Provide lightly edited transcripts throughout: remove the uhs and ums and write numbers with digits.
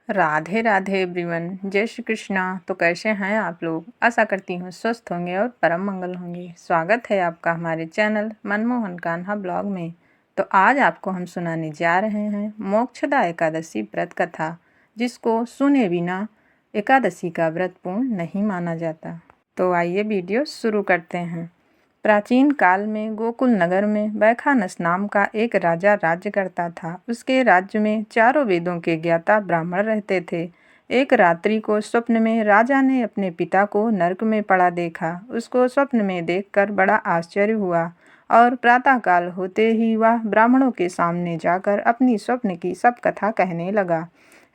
Radhe Radhe everyone. जय श्री कृष्णा। तो कैसे हैं आप लोग? आशा करती हूँ स्वस्थ होंगे और परम मंगल होंगे। स्वागत है आपका हमारे चैनल मनमोहन कान्हा ब्लॉग में। तो आज आपको हम सुनाने जा रहे हैं मोक्षदा एकादशी व्रत कथा, जिसको सुने बिना एकादशी का व्रत पूर्ण नहीं माना जाता। तो आइए वीडियो शुरू करते हैं। प्राचीन काल में गोकुल नगर में बैखानस नाम का एक राजा राज्य करता था। उसके राज्य में चारों वेदों के ज्ञाता ब्राह्मण रहते थे। एक रात्रि को स्वप्न में राजा ने अपने पिता को नरक में पड़ा देखा। उसको स्वप्न में देखकर बड़ा आश्चर्य हुआ और प्रातःकाल होते ही वह ब्राह्मणों के सामने जाकर अपनी स्वप्न की सब कथा कहने लगा।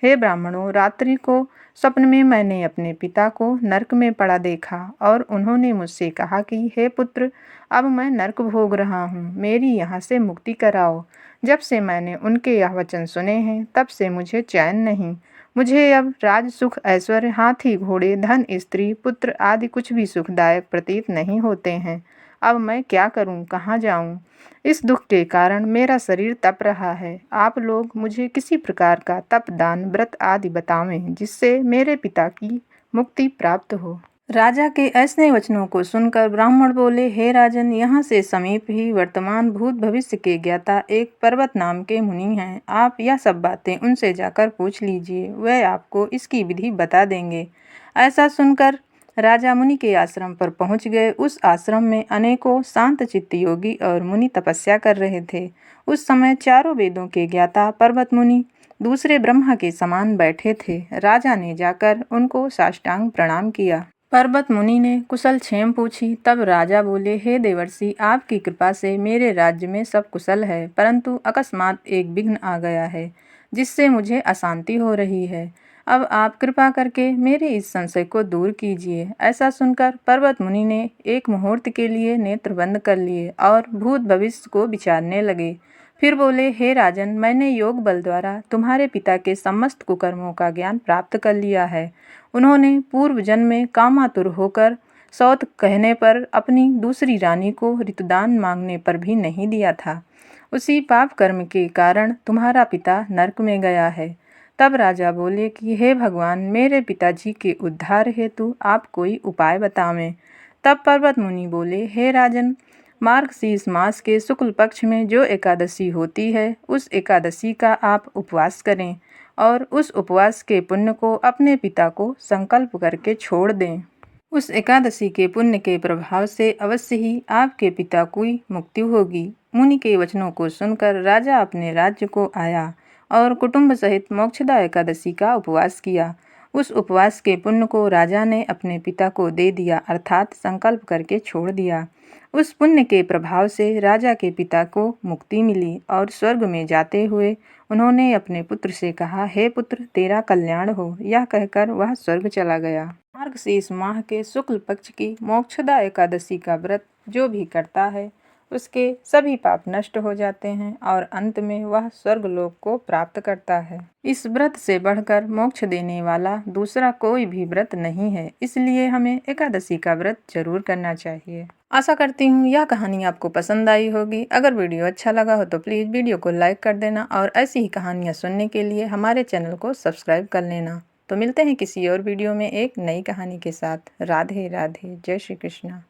हे ब्राह्मणों, रात्रि को स्वप्न में मैंने अपने पिता को नरक में पड़ा देखा और उन्होंने मुझसे कहा कि हे पुत्र, अब मैं नरक भोग रहा हूँ, मेरी यहाँ से मुक्ति कराओ। जब से मैंने उनके यह वचन सुने हैं तब से मुझे चैन नहीं। मुझे अब राज सुख, ऐश्वर्य, हाथी घोड़े, धन, स्त्री, पुत्र आदि कुछ भी सुखदायक प्रतीत नहीं होते हैं। अब मैं क्या करूं, कहाँ जाऊं? इस दुख के कारण मेरा शरीर तप रहा है। आप लोग मुझे किसी प्रकार का तप, दान, व्रत आदि बतावें जिससे मेरे पिता की मुक्ति प्राप्त हो। राजा के ऐसे वचनों को सुनकर ब्राह्मण बोले, हे राजन, यहाँ से समीप ही वर्तमान भूत भविष्य के ज्ञाता एक पर्वत नाम के मुनि हैं। आप यह सब बातें उनसे जाकर पूछ लीजिए, वे आपको इसकी विधि बता देंगे। ऐसा सुनकर राजा मुनि के आश्रम पर पहुंच गए। उस आश्रम में अनेकों शांत चित्त योगी और मुनि तपस्या कर रहे थे। उस समय चारों वेदों के ज्ञाता पर्वत मुनि दूसरे ब्रह्मा के समान बैठे थे। राजा ने जाकर उनको साष्टांग प्रणाम किया। पर्वत मुनि ने कुशल क्षेम पूछी। तब राजा बोले, हे देवर्षि, आपकी कृपा से मेरे राज्य में सब कुशल है, परंतु अकस्मात एक विघ्न आ गया है जिससे मुझे अशांति हो रही है। अब आप कृपा करके मेरे इस संशय को दूर कीजिए। ऐसा सुनकर पर्वत मुनि ने एक मुहूर्त के लिए नेत्र बंद कर लिए और भूत भविष्य को विचारने लगे। फिर बोले, हे राजन, मैंने योग बल द्वारा तुम्हारे पिता के समस्त कुकर्मों का ज्ञान प्राप्त कर लिया है। उन्होंने पूर्व जन्म में कामातुर होकर सौत कहने पर अपनी दूसरी रानी को ऋतुदान मांगने पर भी नहीं दिया था। उसी पाप कर्म के कारण तुम्हारा पिता नरक में गया है। तब राजा बोले कि हे भगवान, मेरे पिताजी के उद्धार हेतु आप कोई उपाय बतावें। तब पर्वत मुनि बोले, हे राजन, मार्गशीर्ष मास के शुक्ल पक्ष में जो एकादशी होती है, उस एकादशी का आप उपवास करें और उस उपवास के पुण्य को अपने पिता को संकल्प करके छोड़ दें। उस एकादशी के पुण्य के प्रभाव से अवश्य ही आपके पिता की मुक्ति होगी। मुनि के वचनों को सुनकर राजा अपने राज्य को आया और कुटुंब सहित मोक्षदा एकादशी का उपवास किया। उस उपवास के पुण्य को राजा ने अपने पिता को दे दिया, अर्थात संकल्प करके छोड़ दिया। उस पुण्य के प्रभाव से राजा के पिता को मुक्ति मिली और स्वर्ग में जाते हुए उन्होंने अपने पुत्र से कहा, हे पुत्र, तेरा कल्याण हो। यह कहकर वह स्वर्ग चला गया। मार्गशीर्ष माह के शुक्ल पक्ष की मोक्षदा एकादशी का व्रत जो भी करता है, उसके सभी पाप नष्ट हो जाते हैं और अंत में वह स्वर्गलोक को प्राप्त करता है। इस व्रत से बढ़कर मोक्ष देने वाला दूसरा कोई भी व्रत नहीं है, इसलिए हमें एकादशी का व्रत जरूर करना चाहिए। आशा करती हूँ यह कहानी आपको पसंद आई होगी। अगर वीडियो अच्छा लगा हो तो प्लीज़ वीडियो को लाइक कर देना और ऐसी ही कहानियाँ सुनने के लिए हमारे चैनल को सब्सक्राइब कर लेना। तो मिलते हैं किसी और वीडियो में एक नई कहानी के साथ। राधे राधे। जय श्री कृष्णा।